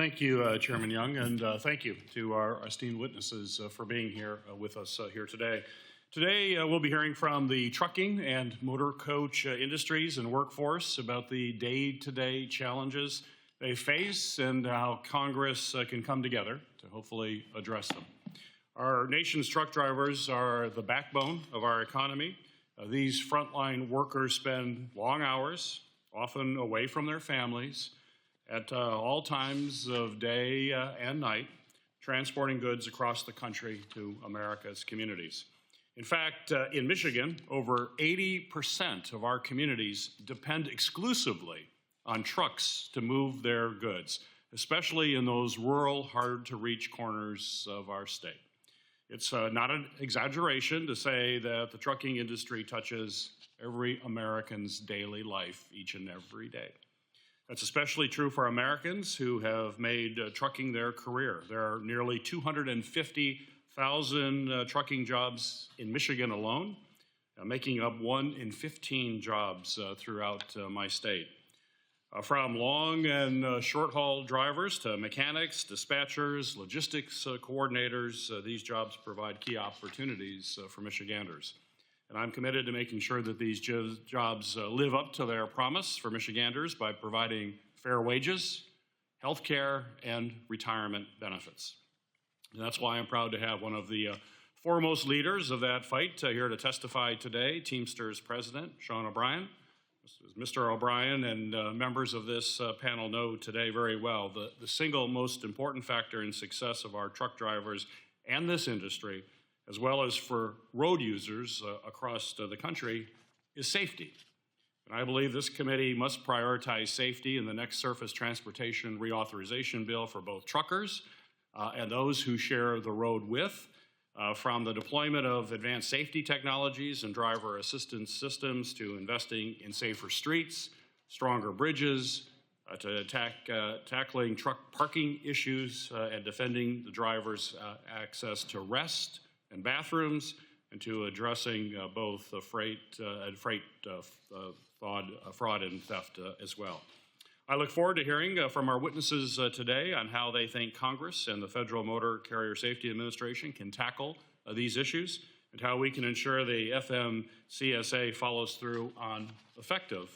Thank you, Chairman Young, and thank you to our esteemed witnesses for being here with us here today. Today, we'll be hearing from the trucking and motor coach industries and workforce about the day-to-day challenges they face and how Congress can come together to hopefully address them. Our nation's truck drivers are the backbone of our economy. These frontline workers spend long hours, often away from their families, at all times of day and night, transporting goods across the country to America's communities. In fact, in Michigan, over 80% of our communities depend exclusively on trucks to move their goods, especially in those rural, hard-to-reach corners of our state. It's not an exaggeration to say that the trucking industry touches every American's daily life each and every day. That's especially true for Americans who have made trucking their career. There are nearly 250,000 trucking jobs in Michigan alone, making up 1 in 15 jobs throughout my state. From long and short-haul drivers to mechanics, dispatchers, logistics coordinators, these jobs provide key opportunities for Michiganders. And I'm committed to making sure that these jobs live up to their promise for Michiganders by providing fair wages, health care, and retirement benefits. And that's why I'm proud to have one of the foremost leaders of that fight here to testify today, Teamsters President Sean O'Brien. Mr. O'Brien and members of this panel know today very well the single most important factor in success of our truck drivers and this industry, as well as for road users across the country, is safety. And I believe this committee must prioritize safety in the next surface transportation reauthorization bill for both truckers and those who share the road with, from the deployment of advanced safety technologies and driver assistance systems to investing in safer streets, stronger bridges, to tackling truck parking issues and defending the driver's access to rest and bathrooms, and to addressing both freight fraud and theft as well. I look forward to hearing from our witnesses today on how they think Congress and the Federal Motor Carrier Safety Administration can tackle these issues and how we can ensure the FMCSA follows through on effective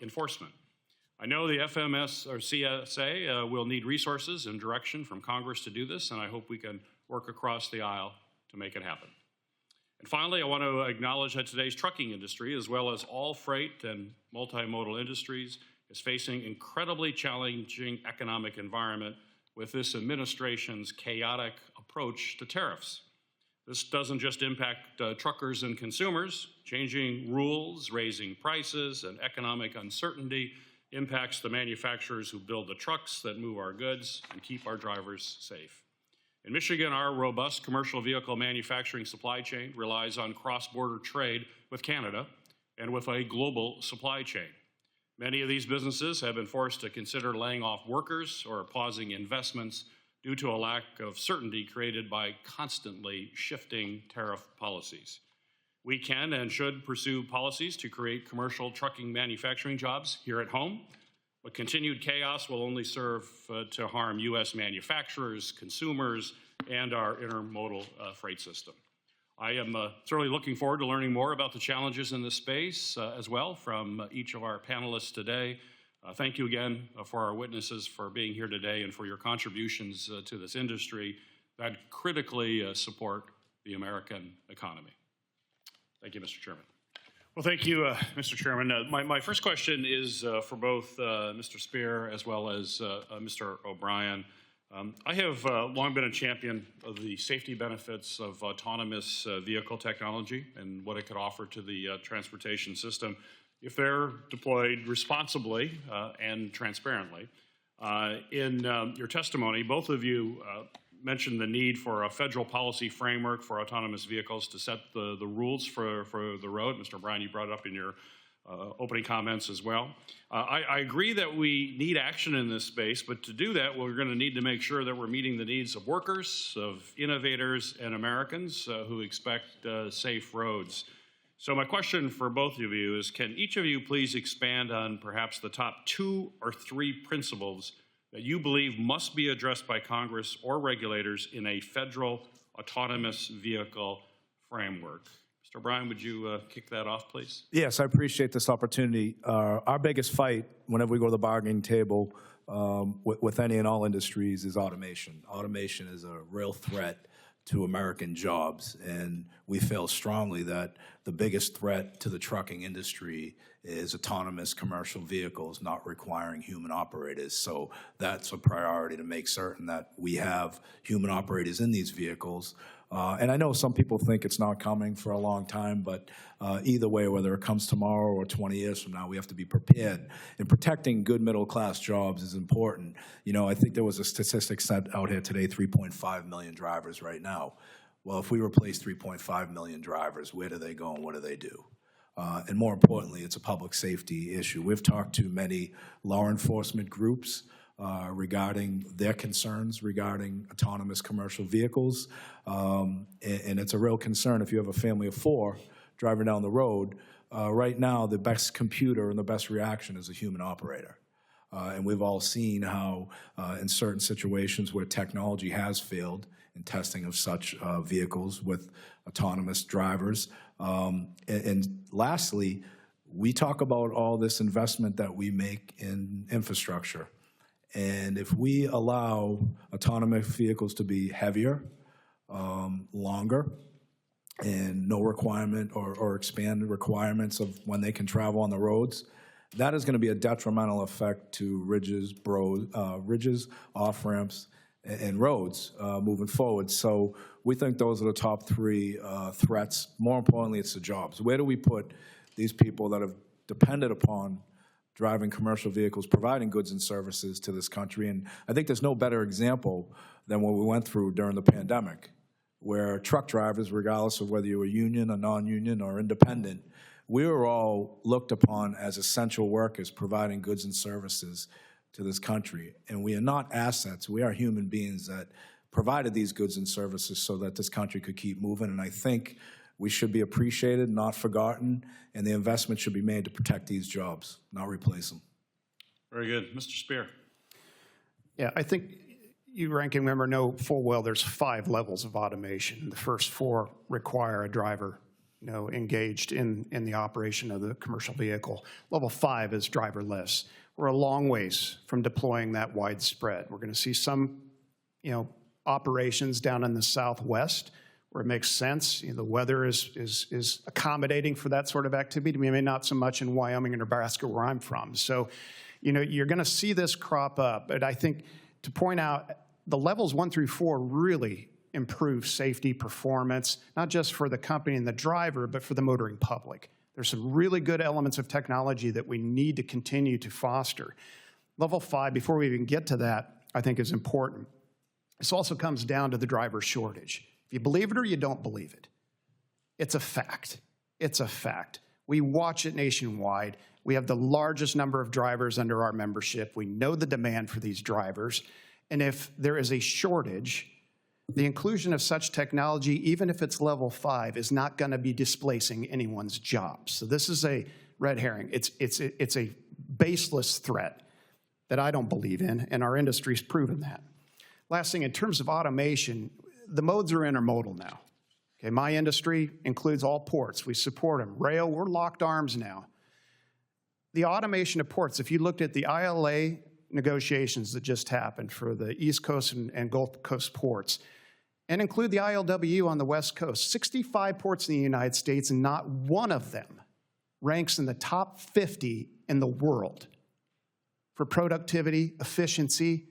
enforcement. I know the FMS or CSA will need resources and direction from Congress to do this, and I hope we can work across the aisle to make it happen. And finally, I want to acknowledge that today's trucking industry, as well as all freight and multimodal industries, is facing incredibly challenging economic environment with this administration's chaotic approach to tariffs. This doesn't just impact truckers and consumers. Changing rules, raising prices, and economic uncertainty impacts the manufacturers who build the trucks that move our goods and keep our drivers safe. In Michigan, our robust commercial vehicle manufacturing supply chain relies on cross-border trade with Canada and with a global supply chain. Many of these businesses have been forced to consider laying off workers or pausing investments due to a lack of certainty created by constantly shifting tariff policies. We can and should pursue policies to create commercial trucking manufacturing jobs here at home, but continued chaos will only serve to harm U.S. manufacturers, consumers, and our intermodal freight system. I am certainly looking forward to learning more about the challenges in this space as well from each of our panelists today. Thank you again for our witnesses for being here today and for your contributions to this industry that critically support the American economy. Thank you, Mr. Chairman. Well, thank you, Mr. Chairman. My first question is for both Mr. Speer as well as Mr. O'Brien. I have long been a champion of the safety benefits of autonomous vehicle technology and what it could offer to the transportation system if they're deployed responsibly and transparently. In your testimony, both of you mentioned the need for a federal policy framework for autonomous vehicles to set the rules for the road. Mr. O'Brien, you brought it up in your opening comments as well. I agree that we need action in this space, but to do that, we're going to need to make sure that we're meeting the needs of workers, of innovators, and Americans who expect safe roads. So my question for both of you is, can each of you please expand on perhaps the top 2 or 3 principles that you believe must be addressed by Congress or regulators in a federal autonomous vehicle framework. Mr. O'Brien, would you kick that off, please? Yes, I appreciate this opportunity. Our biggest fight whenever we go to the bargaining table with any and all industries is automation. Automation is a real threat to American jobs, and we feel strongly that the biggest threat to the trucking industry is autonomous commercial vehicles not requiring human operators. So that's a priority, to make certain that we have human operators in these vehicles. And I know some people think it's not coming for a long time, but either way, whether it comes tomorrow or 20 years from now, we have to be prepared. And protecting good middle-class jobs is important. You know, I think there was a statistic sent out here today, 3.5 million drivers right now. Well, if we replace 3.5 million drivers, where do they go and what do they do? And more importantly, it's a public safety issue. We've talked to many law enforcement groups regarding their concerns regarding autonomous commercial vehicles. And it's a real concern if you have a family of 4 driving down the road. Right now, the best computer and the best reaction is a human operator. And we've all seen how in certain situations where technology has failed in testing of such vehicles with autonomous drivers. And lastly, we talk about all this investment that we make in infrastructure. And if we allow autonomous vehicles to be heavier, longer, and no requirement or expanded requirements of when they can travel on the roads, that is going to be a detrimental effect to ridges, off-ramps, and roads moving forward. So we think those are the top 3 threats. More importantly, it's the jobs. Where do we put these people that have depended upon driving commercial vehicles, providing goods and services to this country? And I think there's no better example than what we went through during the pandemic, where truck drivers, regardless of whether you were union or non-union or independent, we were all looked upon as essential workers providing goods and services to this country. And we are not assets. We are human beings that provided these goods and services so that this country could keep moving. And I think we should be appreciated, not forgotten, and the investment should be made to protect these jobs, not replace them. Very good. Mr. Speer. Yeah, I think you, Ranking Member, know full well there's 5 levels of automation. The first 4 require a driver engaged in the operation of the commercial vehicle. Level 5 is driverless. We're a long ways from deploying that widespread. We're going to see some, operations down in the Southwest where it makes sense. The weather is accommodating for that sort of activity. Maybe not so much in Wyoming and Nebraska where I'm from. So, you're going to see this crop up. But I think to point out, the levels 1 through 4 really improve safety performance, not just for the company and the driver, but for the motoring public. There's some really good elements of technology that we need to continue to foster. Level 5, before we even get to that, I think is important. This also comes down to the driver shortage. If you believe it or you don't believe it, it's a fact. It's a fact. We watch it nationwide. We have the largest number of drivers under our membership. We know the demand for these drivers. And if there is a shortage, the inclusion of such technology, even if it's level 5, is not going to be displacing anyone's jobs. So this is a red herring. It's a baseless threat that I don't believe in, and our industry's proven that. Last thing, in terms of automation, the modes are intermodal now. Okay, my industry includes all ports. We support them. Rail, we're locked arms now. The automation of ports, if you looked at the ILA negotiations that just happened for the East Coast and Gulf Coast ports, and include the ILWU on the West Coast, 65 ports in the United States, and not one of them ranks in the top 50 in the world for productivity, efficiency.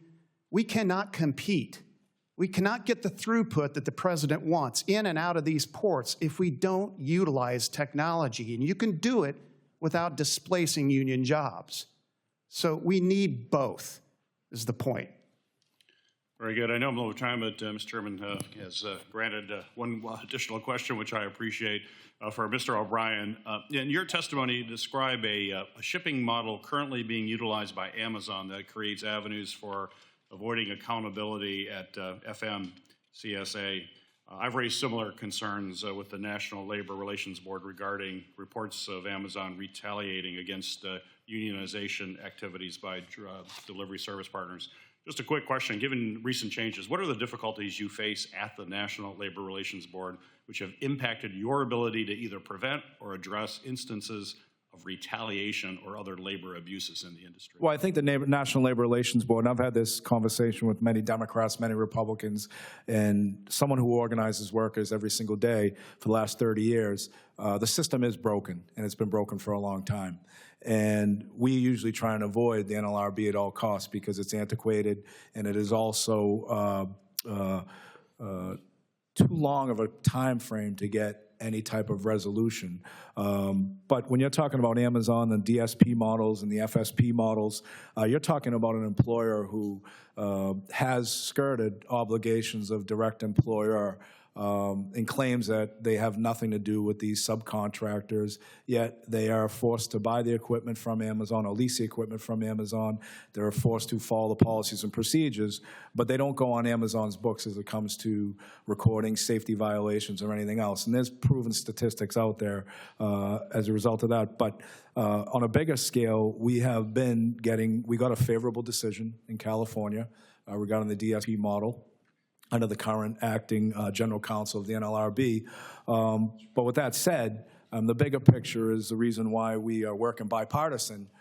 We cannot compete. We cannot get the throughput that the president wants in and out of these ports if we don't utilize technology. And you can do it without displacing union jobs. So we need both, is the point. Very good. I know I'm over time, but Mr. Chairman has granted one additional question, which I appreciate, for Mr. O'Brien. In your testimony, you describe a shipping model currently being utilized by Amazon that creates avenues for avoiding accountability at FMCSA. I've raised similar concerns with the National Labor Relations Board regarding reports of Amazon retaliating against unionization activities by delivery service partners. Just a quick question. Given recent changes, what are the difficulties you face at the National Labor Relations Board which have impacted your ability to either prevent or address instances of retaliation or other labor abuses in the industry? Well, I think the National Labor Relations Board, and I've had this conversation with many Democrats, many Republicans, and someone who organizes workers every single day for the last 30 years, the system is broken, and it's been broken for a long time. And we usually try and avoid the NLRB at all costs because it's antiquated, and it is also too long of a time frame to get any type of resolution. But when you're talking about Amazon, the DSP models and the FSP models, you're talking about an employer who has skirted obligations of direct employer and claims that they have nothing to do with these subcontractors, yet they are forced to buy the equipment from Amazon or lease the equipment from Amazon. They're forced to follow the policies and procedures, but they don't go on Amazon's books as it comes to recording safety violations or anything else. And there's proven statistics out there as a result of that. But on a bigger scale, we got a favorable decision in California regarding the DSP model under the current acting general counsel of the NLRB. But with that said, the bigger picture is the reason why we are working bipartisan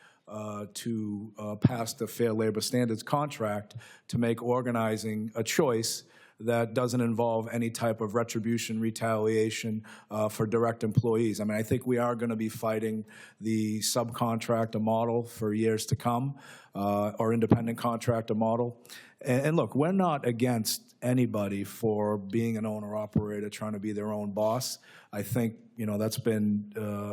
to pass the Fair Labor Standards contract to make organizing a choice that doesn't involve any type of retribution, retaliation for direct employees. I mean, I think we are going to be fighting the subcontractor model for years to come, or independent contractor model. And look, we're not against anybody for being an owner-operator, trying to be their own boss. I think, that's been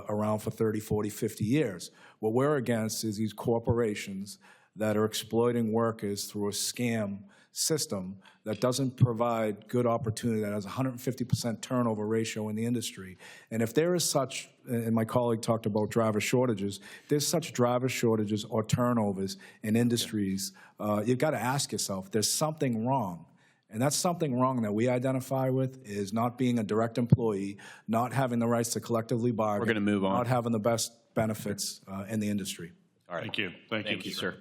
around for 30, 40, 50 years. What we're against is these corporations that are exploiting workers through a scam system that doesn't provide good opportunity, that has a 150% turnover ratio in the industry. And if there is such, and my colleague talked about driver shortages, if there's such driver shortages or turnovers in industries, you've got to ask yourself, there's something wrong. And that's something wrong that we identify with is not being a direct employee, not having the rights to collectively bargain. We're going to move on. Not having the best benefits in the industry. All right. Thank you. Thank you, Thank you, Mr. sir.